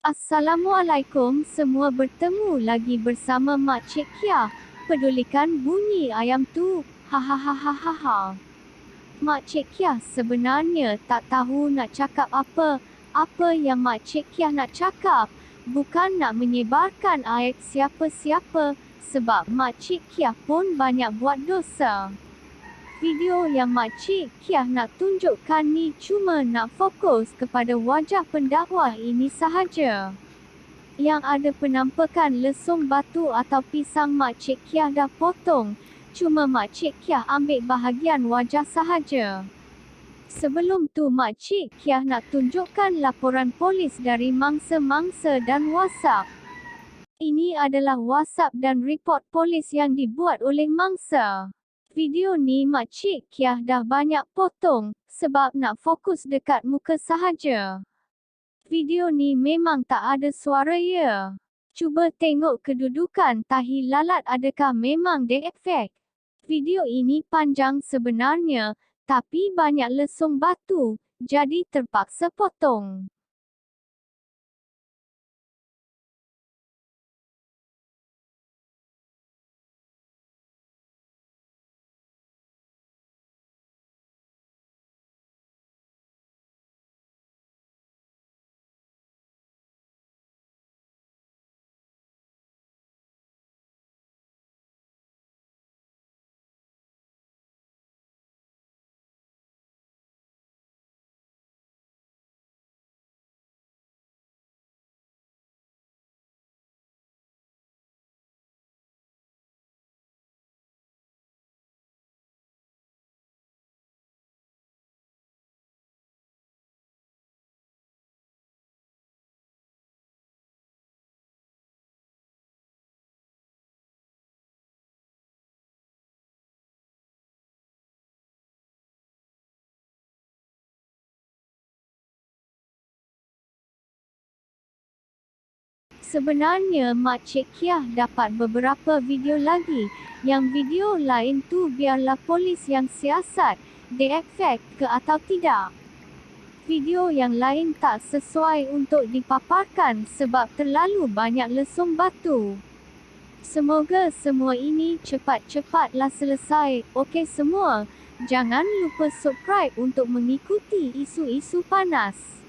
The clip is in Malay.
Assalamualaikum, semua bertemu lagi bersama Mak Cik Kia. Pedulikan bunyi ayam tu. Hahaha. Mak Cik Kia sebenarnya tak tahu nak cakap apa. Apa yang Mak Cik Kia nak cakap bukan nak menyebarkan aib siapa-siapa, sebab Mak Cik Kia pun banyak buat dosa. Video yang Mak Cik Kia nak tunjukkan ni cuma nak fokus kepada wajah pendakwa ini sahaja. Yang ada penampakan lesung batu atau pisang Mak Cik Kia dah potong, cuma Mak Cik Kia ambil bahagian wajah sahaja. Sebelum tu Mak Cik Kia nak tunjukkan laporan polis dari mangsa-mangsa dan WhatsApp. Ini adalah WhatsApp dan report polis yang dibuat oleh mangsa. Video ni Mak Cik Kia dah banyak potong, sebab nak fokus dekat muka sahaja. Video ni memang tak ada suara ya. Cuba tengok kedudukan tahi lalat, adakah memang deepfake. Video ini panjang sebenarnya, tapi banyak lesung batu, jadi terpaksa potong. Sebenarnya Mak Cik Kia dapat beberapa video lagi. Yang video lain tu biarlah polis yang siasat, deepfake ke atau tidak. Video yang lain tak sesuai untuk dipaparkan sebab terlalu banyak lesung batu. Semoga semua ini cepat-cepatlah selesai. Okey semua, jangan lupa subscribe untuk mengikuti isu-isu panas.